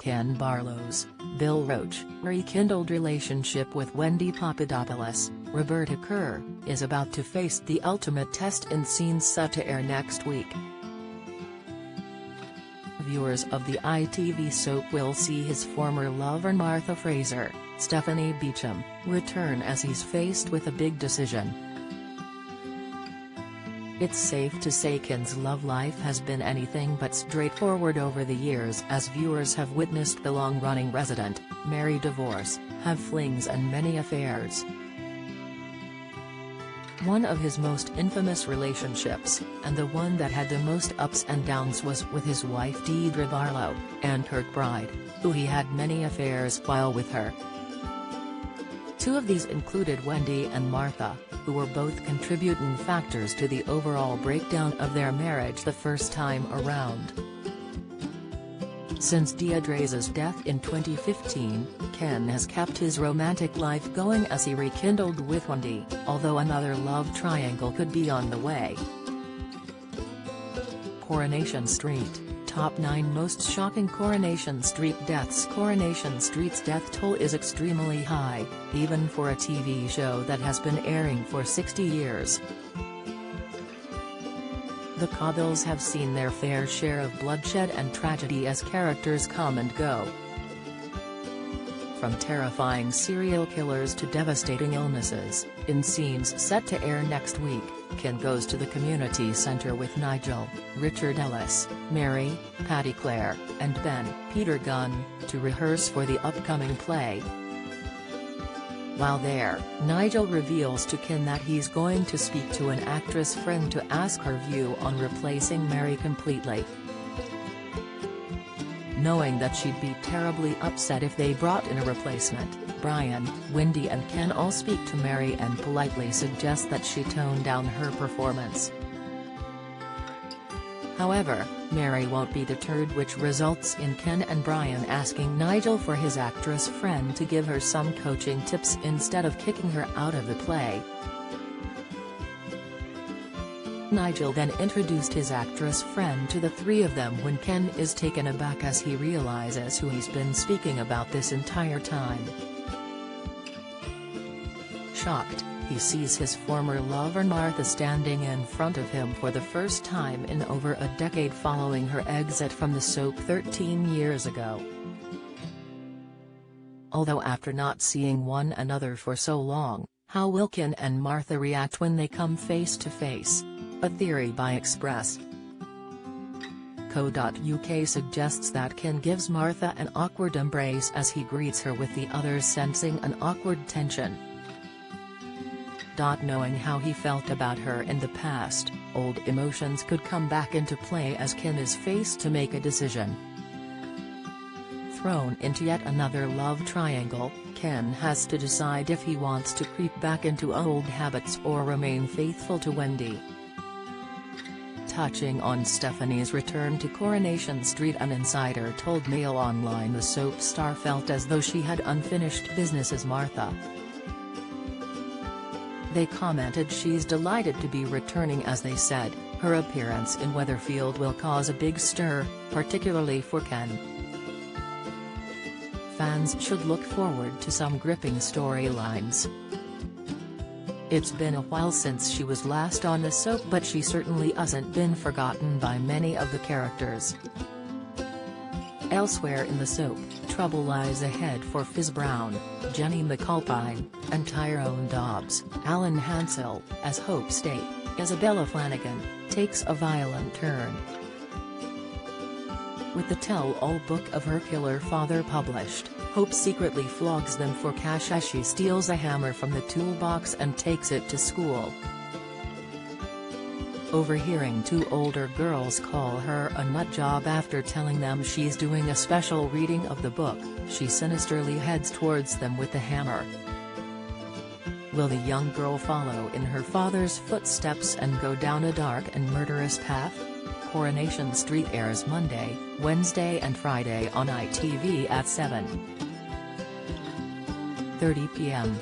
Ken Barlow's, Bill Roach, rekindled relationship with Wendy Papadopoulos, Roberta Kerr, is about to face the ultimate test in scenes set to air next week. Viewers of the ITV soap will see his former lover Martha Fraser, Stephanie Beacham, return as he's faced with a big decision. It's safe to say Ken's love life has been anything but straightforward over the years, as viewers have witnessed the long-running resident, marry divorce, have flings and many affairs. One of his most infamous relationships, and the one that had the most ups and downs, was with his wife Deidre Barlow, and Kirkbride, who he had many affairs while with her. Two of these included Wendy and Martha, who were both contributing factors to the overall breakdown of their marriage the first time around. Since Deidre's death in 2015, Ken has kept his romantic life going as he rekindled with Wendy, although another love triangle could be on the way. Coronation Street, Top 9 Most Shocking Coronation Street Deaths. Coronation Street's death toll is extremely high, even for a TV show that has been airing for 60 years. The Cobbills have seen their fair share of bloodshed and tragedy as characters come and go. From terrifying serial killers to devastating illnesses, in scenes set to air next week, Ken goes to the community center with Nigel, Richard Ellis, Mary, Patty Claire, and Ben, Peter Gunn, to rehearse for the upcoming play. While there, Nigel reveals to Ken that he's going to speak to an actress friend to ask her view on replacing Mary completely. Knowing that she'd be terribly upset if they brought in a replacement, Brian, Wendy and Ken all speak to Mary and politely suggest that she tone down her performance. However, Mary won't be deterred, which results in Ken and Brian asking Nigel for his actress friend to give her some coaching tips instead of kicking her out of the play. Nigel then introduced his actress friend to the three of them when Ken is taken aback as he realizes who he's been speaking about this entire time. Shocked, he sees his former lover Martha standing in front of him for the first time in over a decade following her exit from the soap 13 years ago. Although after not seeing one another for so long, how will Ken and Martha react when they come face to face? A theory by Express. Co.uk suggests that Ken gives Martha an awkward embrace as he greets her, with the others sensing an awkward tension. Knowing how he felt about her in the past, old emotions could come back into play as Ken is faced to make a decision. Thrown into yet another love triangle, Ken has to decide if he wants to creep back into old habits or remain faithful to Wendy. Touching on Stephanie's return to Coronation Street, an insider told Mail Online the soap star felt as though she had unfinished business as Martha. They commented she's delighted to be returning, as they said, her appearance in Weatherfield will cause a big stir, particularly for Ken. Fans should look forward to some gripping storylines. It's been a while since she was last on the soap, but she certainly hasn't been forgotten by many of the characters. Elsewhere in the soap, trouble lies ahead for Fiz Brown, Jenny McAlpine, and Tyrone Dobbs. Alan Hansel, as Hope State, Isabella Flanagan, takes a violent turn. With the tell-all book of her killer father published, Hope secretly flogs them for cash as she steals a hammer from the toolbox and takes it to school. Overhearing two older girls call her a nut job after telling them she's doing a special reading of the book, she sinisterly heads towards them with the hammer. Will the young girl follow in her father's footsteps and go down a dark and murderous path? Coronation Street airs Monday, Wednesday and Friday on ITV at 7:30 p.m.